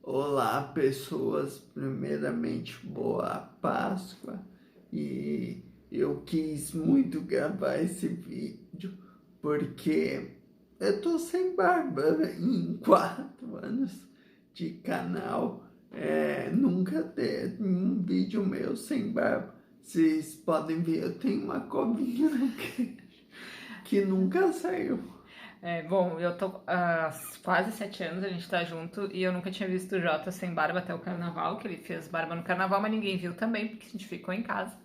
Olá, pessoas. Primeiramente, boa Páscoa. E eu quis muito gravar esse vídeo porque eu tô sem barba em 4 anos de canal. Nunca teve um vídeo meu sem barba. Vocês podem ver, eu tenho uma covinha no queixo que nunca saiu. Bom, eu tô há quase 7 anos, a gente tá junto, e eu nunca tinha visto o Jota sem barba até o carnaval, que ele fez barba no carnaval, mas ninguém viu também, porque a gente ficou em casa.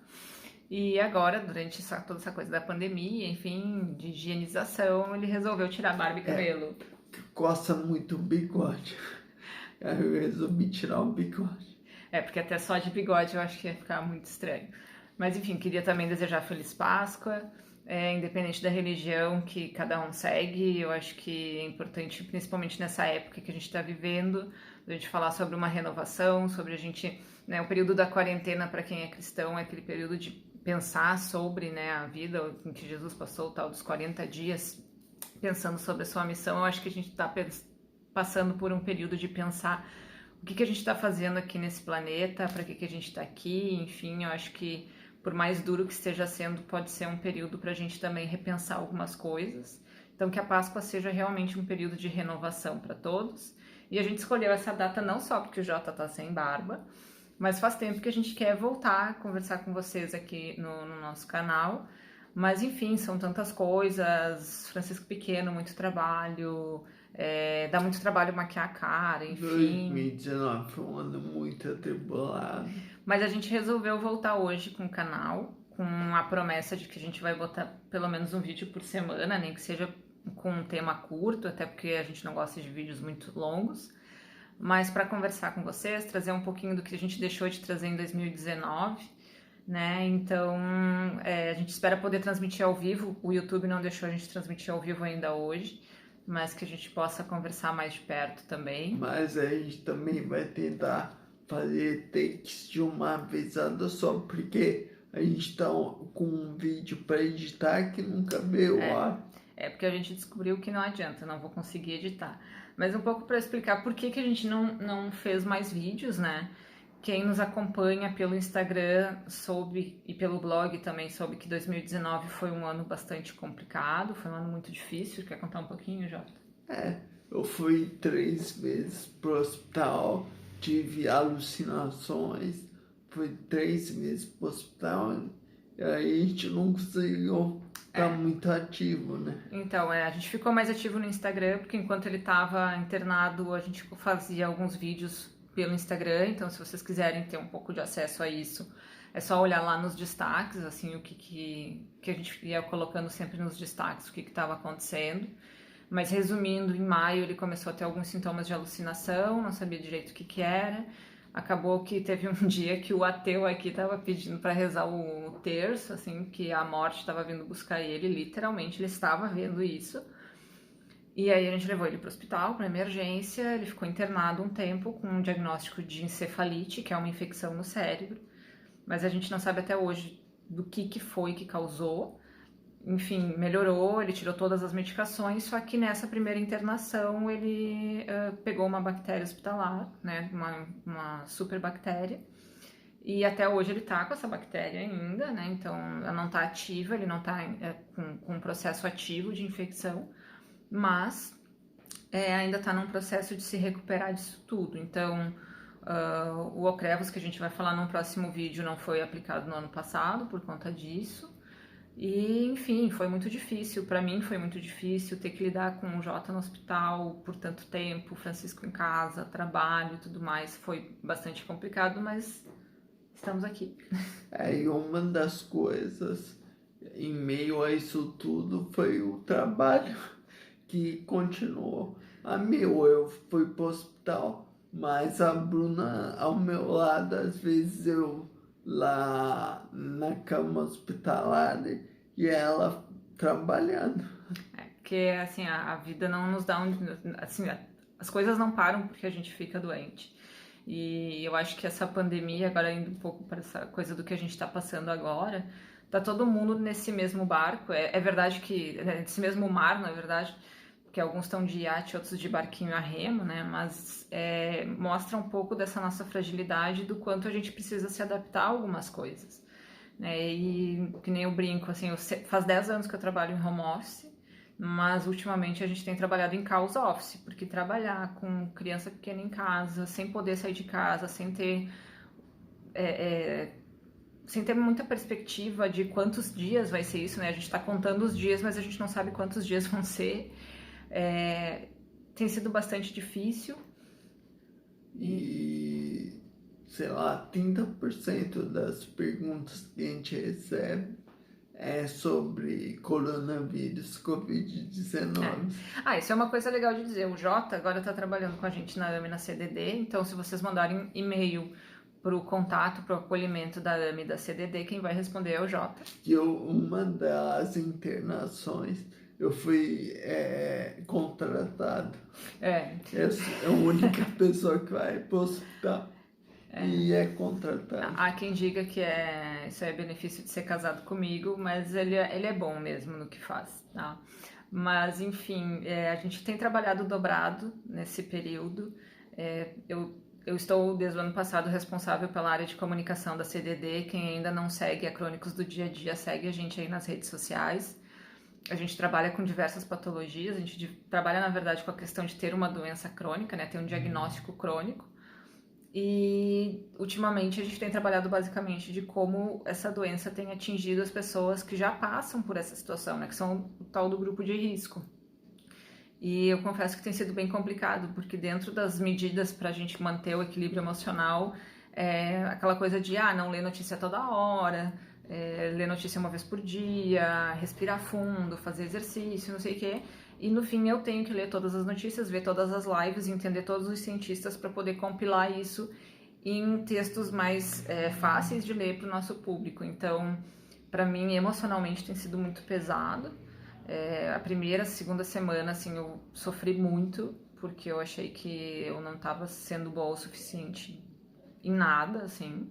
E agora, durante toda essa coisa da pandemia, enfim, de higienização, ele resolveu tirar barba e cabelo. Coça muito o bigode. Aí eu resolvi tirar o bigode. Porque até só de bigode eu acho que ia ficar muito estranho. Mas enfim, queria também desejar Feliz Páscoa, independente da religião que cada um segue. Eu acho que é importante, principalmente nessa época que a gente está vivendo, a gente falar sobre uma renovação, sobre a gente, né, o período da quarentena para quem é cristão é aquele período de pensar sobre, né, a vida em que Jesus passou, o tal dos 40 dias, pensando sobre a sua missão. Eu acho que a gente está passando por um período de pensar o que a gente está fazendo aqui nesse planeta, para que a gente está aqui, enfim, eu acho que por mais duro que esteja sendo, pode ser um período para a gente também repensar algumas coisas. Então, que a Páscoa seja realmente um período de renovação para todos. E a gente escolheu essa data não só porque o Jota tá sem barba, mas faz tempo que a gente quer voltar a conversar com vocês aqui no nosso canal. Mas enfim, são tantas coisas. Francisco Pequeno, muito trabalho. Dá muito trabalho maquiar a cara, enfim. 2019 foi um ano muito atribulado. Mas a gente resolveu voltar hoje com o canal, com a promessa de que a gente vai botar pelo menos um vídeo por semana, nem que seja com um tema curto, até porque a gente não gosta de vídeos muito longos. Mas para conversar com vocês, trazer um pouquinho do que a gente deixou de trazer em 2019, né? Então, a gente espera poder transmitir ao vivo. O YouTube não deixou a gente transmitir ao vivo ainda hoje, mas que a gente possa conversar mais de perto também. Mas a gente também vai tentar fazer takes de uma vezada só, porque a gente tá com um vídeo para editar que nunca veio ao ar. Porque a gente descobriu que não adianta, não vou conseguir editar. Mas um pouco para explicar por que a gente não fez mais vídeos, né? Quem nos acompanha pelo Instagram soube, e pelo blog também soube que 2019 foi um ano bastante complicado, foi um ano muito difícil. Quer contar um pouquinho, Jota? Eu fui 3 vezes pro hospital, tive alucinações, fui 3 vezes pro hospital, e aí a gente não conseguiu estar muito ativo, né? Então, a gente ficou mais ativo no Instagram, porque enquanto ele estava internado, a gente fazia alguns vídeos pelo Instagram. Então, se vocês quiserem ter um pouco de acesso a isso, é só olhar lá nos destaques, assim, o que a gente ia colocando sempre nos destaques, o que estava acontecendo. Mas resumindo, em maio ele começou a ter alguns sintomas de alucinação, não sabia direito o que era. Acabou que teve um dia que o ateu aqui estava pedindo para rezar o terço, assim, que a morte estava vindo buscar ele, literalmente, ele estava vendo isso. E aí a gente levou ele para o hospital, para emergência, ele ficou internado um tempo com um diagnóstico de encefalite, que é uma infecção no cérebro, mas a gente não sabe até hoje do que foi que causou. Enfim, melhorou, ele tirou todas as medicações, só que nessa primeira internação ele pegou uma bactéria hospitalar, né, uma super bactéria, e até hoje ele tá com essa bactéria ainda, né, então ela não tá ativa, ele não tá com um processo ativo de infecção, mas ainda tá num processo de se recuperar disso tudo. Então, o Ocrevus, que a gente vai falar num próximo vídeo, não foi aplicado no ano passado por conta disso. E, enfim, foi muito difícil. Para mim foi muito difícil ter que lidar com o Jota no hospital por tanto tempo, o Francisco em casa, trabalho e tudo mais. Foi bastante complicado, mas estamos aqui. E uma das coisas, em meio a isso tudo, foi o trabalho que continuou. Eu fui pro hospital, mas a Bruna ao meu lado, às vezes eu lá na cama hospitalar e ela trabalhando. Porque, assim, a vida não nos dá assim, as coisas não param porque a gente fica doente. E eu acho que essa pandemia, agora indo um pouco para essa coisa do que a gente está passando agora, tá todo mundo nesse mesmo barco. É verdade que, nesse mesmo mar, na verdade, que alguns estão de iate, outros de barquinho a remo, né? Mas mostra um pouco dessa nossa fragilidade, do quanto a gente precisa se adaptar a algumas coisas, né? E que nem eu brinco, assim, faz 10 anos que eu trabalho em home office, mas ultimamente a gente tem trabalhado em cause office, porque trabalhar com criança pequena em casa, sem poder sair de casa, sem ter muita perspectiva de quantos dias vai ser isso, né? A gente está contando os dias, mas a gente não sabe quantos dias vão ser. Tem sido bastante difícil. E, sei lá, 30% das perguntas que a gente recebe é sobre coronavírus, Covid-19. Isso é uma coisa legal de dizer. O Jota agora está trabalhando com a gente na AME, na CDD, então se vocês mandarem e-mail para o contato, para o acolhimento da AME e da CDD, quem vai responder é o Jota. Uma das internações, eu fui contratado. Essa é a única pessoa que vai para o hospital e é contratado. Há quem diga que isso é benefício de ser casado comigo, mas ele é bom mesmo no que faz, tá? Mas, enfim, a gente tem trabalhado dobrado nesse período. Eu estou, desde o ano passado, responsável pela área de comunicação da CDD. Quem ainda não segue a Crônicos do Dia a Dia, segue a gente aí nas redes sociais. A gente trabalha com diversas patologias, a gente trabalha, na verdade, com a questão de ter uma doença crônica, né? Ter um diagnóstico crônico. E, ultimamente, a gente tem trabalhado basicamente de como essa doença tem atingido as pessoas que já passam por essa situação, né? Que são o tal do grupo de risco. E eu confesso que tem sido bem complicado, porque dentro das medidas para a gente manter o equilíbrio emocional, aquela coisa de não ler notícia toda hora, ler notícia uma vez por dia, respirar fundo, fazer exercício, não sei o quê. E no fim eu tenho que ler todas as notícias, ver todas as lives, entender todos os cientistas para poder compilar isso em textos mais fáceis de ler para o nosso público. Então, para mim, emocionalmente tem sido muito pesado. A primeira, segunda semana, assim, eu sofri muito, porque eu achei que eu não estava sendo boa o suficiente em nada, assim.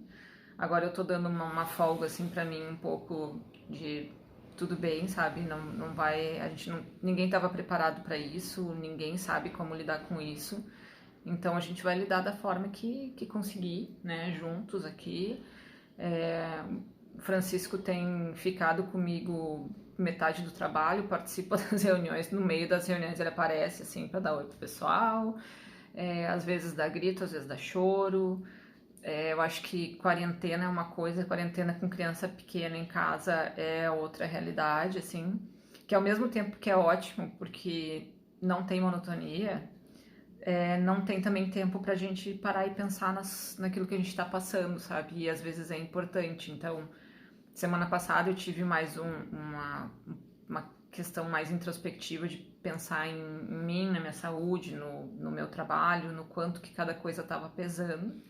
Agora eu tô dando uma folga, assim, pra mim, um pouco de tudo bem, sabe? Não vai... ninguém estava preparado para isso, ninguém sabe como lidar com isso. Então a gente vai lidar da forma que conseguir, né? Juntos aqui. O Francisco tem ficado comigo metade do trabalho, participa das reuniões, no meio das reuniões ele aparece, assim, para dar oi pro pessoal, às vezes dá grito, às vezes dá choro. Eu acho que quarentena é uma coisa, quarentena com criança pequena em casa é outra realidade, assim, que ao mesmo tempo que é ótimo, porque não tem monotonia, não tem também tempo pra gente parar e pensar naquilo que a gente tá passando, sabe? E às vezes é importante. Então, semana passada eu tive mais uma questão mais introspectiva de pensar em mim, na minha saúde, no meu trabalho, no quanto que cada coisa estava pesando.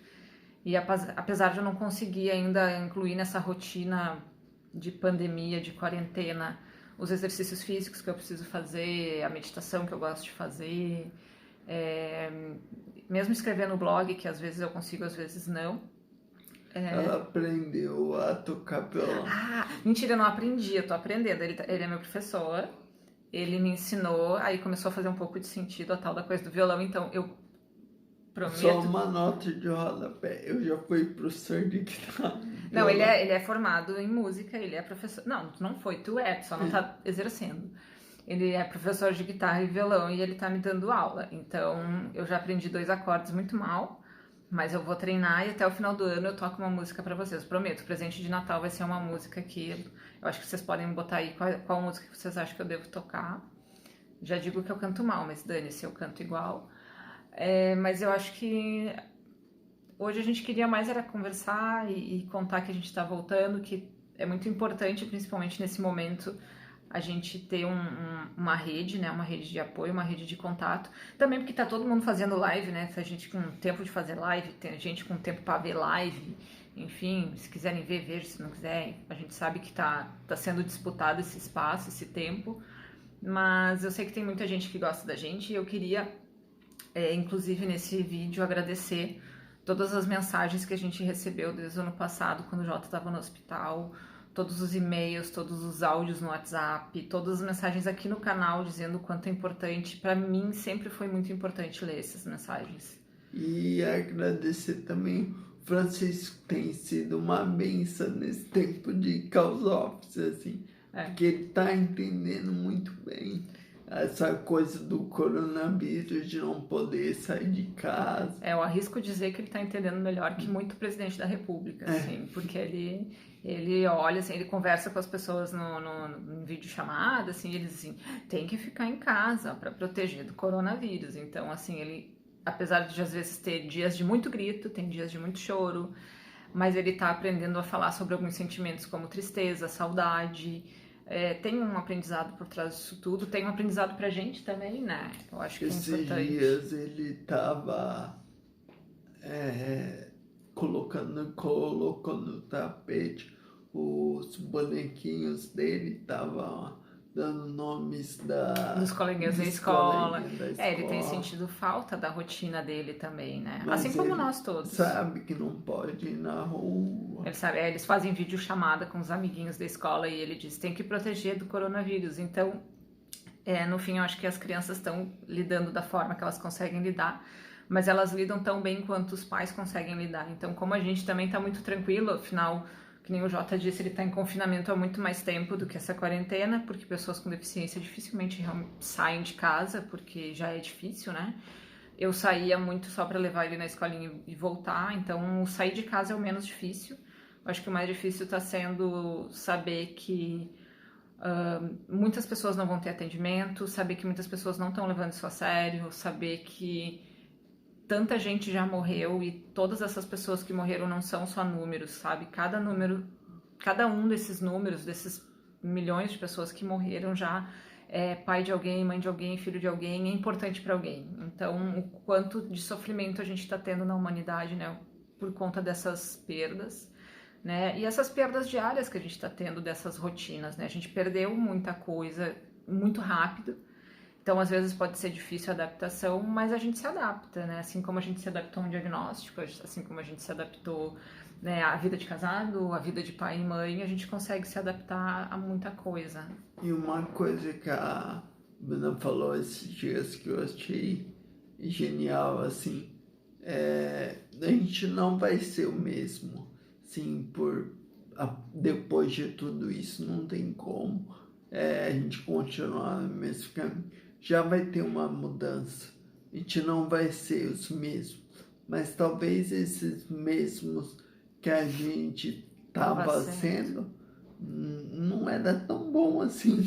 E apesar de eu não conseguir ainda incluir nessa rotina de pandemia, de quarentena, os exercícios físicos que eu preciso fazer, a meditação que eu gosto de fazer, mesmo escrever no blog, que às vezes eu consigo, às vezes não. Ela aprendeu a tocar violão. Mentira, eu não aprendi, eu tô aprendendo. Ele é meu professor, ele me ensinou, aí começou a fazer um pouco de sentido a tal da coisa do violão, então eu prometo... Só uma nota de rodapé, eu já fui professor de guitarra. Não, ele é formado em música, ele é professor... Não foi, tu só não tá exercendo. Ele é professor de guitarra e violão e ele tá me dando aula, então eu já aprendi 2 acordes muito mal, mas eu vou treinar e até o final do ano eu toco uma música pra vocês, prometo. O presente de Natal vai ser uma música que eu acho que vocês podem botar aí qual música que vocês acham que eu devo tocar. Já digo que eu canto mal, mas dane-se, eu canto igual. Mas eu acho que hoje a gente queria mais era conversar e contar que a gente tá voltando, que é muito importante, principalmente nesse momento, a gente ter uma rede, né? Uma rede de apoio, uma rede de contato. Também porque tá todo mundo fazendo live, né? Tem gente com tempo de fazer live, tem gente com tempo para ver live. Enfim, se quiserem ver, vejam. Se não quiserem, a gente sabe que tá sendo disputado esse espaço, esse tempo. Mas eu sei que tem muita gente que gosta da gente e eu queria, inclusive nesse vídeo, agradecer todas as mensagens que a gente recebeu desde o ano passado, quando o Jota estava no hospital, todos os e-mails, todos os áudios no WhatsApp, todas as mensagens aqui no canal dizendo o quanto é importante. Para mim sempre foi muito importante ler essas mensagens. E agradecer também, Francisco tem sido uma benção nesse tempo de caos office, assim, porque ele tá entendendo muito bem essa coisa do coronavírus, de não poder sair de casa. Eu arrisco dizer que ele está entendendo melhor que muito presidente da República, assim, porque ele olha, assim, ele conversa com as pessoas no videochamada, assim, ele diz assim, tem que ficar em casa para proteger do coronavírus. Então, assim, ele, apesar de às vezes ter dias de muito grito, tem dias de muito choro, mas ele está aprendendo a falar sobre alguns sentimentos como tristeza, saudade. Tem um aprendizado por trás disso tudo, tem um aprendizado pra gente também, né? Eu acho que é importante. Esses dias ele tava colocou no tapete os bonequinhos dele, tava dando nomes dos coleguinhas da dos escola. coleguinhas da Ele tem escola. sentido falta da rotina dele também, né? Mas assim como ele nós todos. sabe que não pode ir na rua. Ele sabe, eles fazem videochamada com os amiguinhos da escola e ele diz, tem que proteger do coronavírus. Então, no fim, eu acho que as crianças estão lidando da forma que elas conseguem lidar, mas elas lidam tão bem quanto os pais conseguem lidar. Então, como a gente também está muito tranquilo, afinal, que nem o Jota disse, ele está em confinamento há muito mais tempo do que essa quarentena, porque pessoas com deficiência dificilmente saem de casa, porque já é difícil, né? Eu saía muito só para levar ele na escolinha e voltar, então sair de casa é o menos difícil. Eu acho que o mais difícil está sendo saber que muitas pessoas não vão ter atendimento, saber que muitas pessoas não estão levando isso a sério, saber que tanta gente já morreu e todas essas pessoas que morreram não são só números, sabe? Cada um desses números, desses milhões de pessoas que morreram já é pai de alguém, mãe de alguém, filho de alguém, é importante para alguém. Então, o quanto de sofrimento a gente está tendo na humanidade, né? Por conta dessas perdas, né? E essas perdas diárias que a gente está tendo dessas rotinas, né? A gente perdeu muita coisa muito rápido. Então, às vezes pode ser difícil a adaptação, mas a gente se adapta, né? Assim como a gente se adaptou a um diagnóstico, assim como a gente se adaptou, né, à vida de casado, à vida de pai e mãe, a gente consegue se adaptar a muita coisa. E uma coisa que a Bruna falou esses dias que eu achei genial, assim, a gente não vai ser o mesmo, sim, depois de tudo isso, não tem como a gente continuar no mesmo caminho. Já vai ter uma mudança, a gente não vai ser os mesmos, mas talvez esses mesmos que a gente estava sendo não era tão bom assim.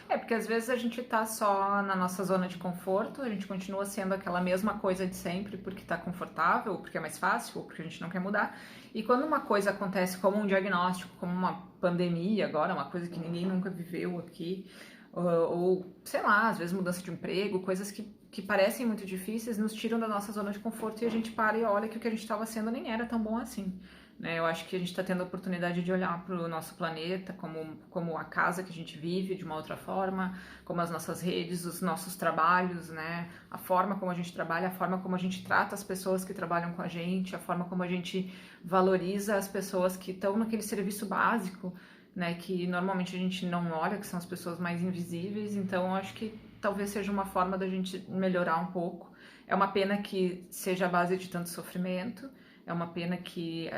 Porque às vezes a gente tá só na nossa zona de conforto, a gente continua sendo aquela mesma coisa de sempre porque tá confortável, ou porque é mais fácil, ou porque a gente não quer mudar. E quando uma coisa acontece como um diagnóstico, como uma pandemia agora, uma coisa que ninguém nunca viveu aqui, ou sei lá, às vezes mudança de emprego, coisas que parecem muito difíceis, nos tiram da nossa zona de conforto e a gente para e olha que o que a gente estava sendo nem era tão bom assim. Eu acho que a gente está tendo a oportunidade de olhar para o nosso planeta como a casa que a gente vive de uma outra forma, como as nossas redes, os nossos trabalhos, né? A forma como a gente trabalha, a forma como a gente trata as pessoas que trabalham com a gente, a forma como a gente valoriza as pessoas que estão naquele serviço básico, né? Que normalmente a gente não olha, que são as pessoas mais invisíveis. Então, eu acho que talvez seja uma forma da gente melhorar um pouco. É uma pena que seja a base de tanto sofrimento. É uma pena que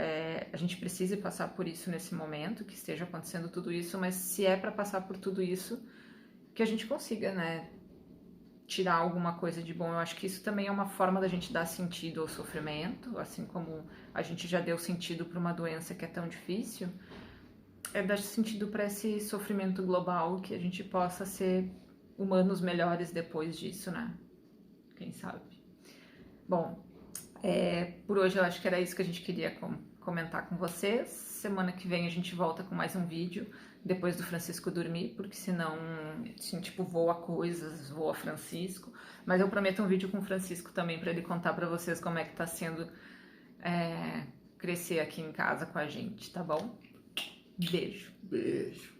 a gente precise passar por isso nesse momento, que esteja acontecendo tudo isso, mas se é para passar por tudo isso, que a gente consiga, né, tirar alguma coisa de bom. Eu acho que isso também é uma forma da gente dar sentido ao sofrimento, assim como a gente já deu sentido para uma doença que é tão difícil, é dar sentido para esse sofrimento global, que a gente possa ser humanos melhores depois disso, né? Quem sabe? Bom, por hoje eu acho que era isso que a gente queria comentar com vocês. Semana que vem a gente volta com mais um vídeo, depois do Francisco dormir, porque senão, assim, tipo, voa coisas, voa Francisco. Mas eu prometo um vídeo com o Francisco também, para ele contar para vocês como é que tá sendo crescer aqui em casa com a gente, tá bom? Beijo. Beijo.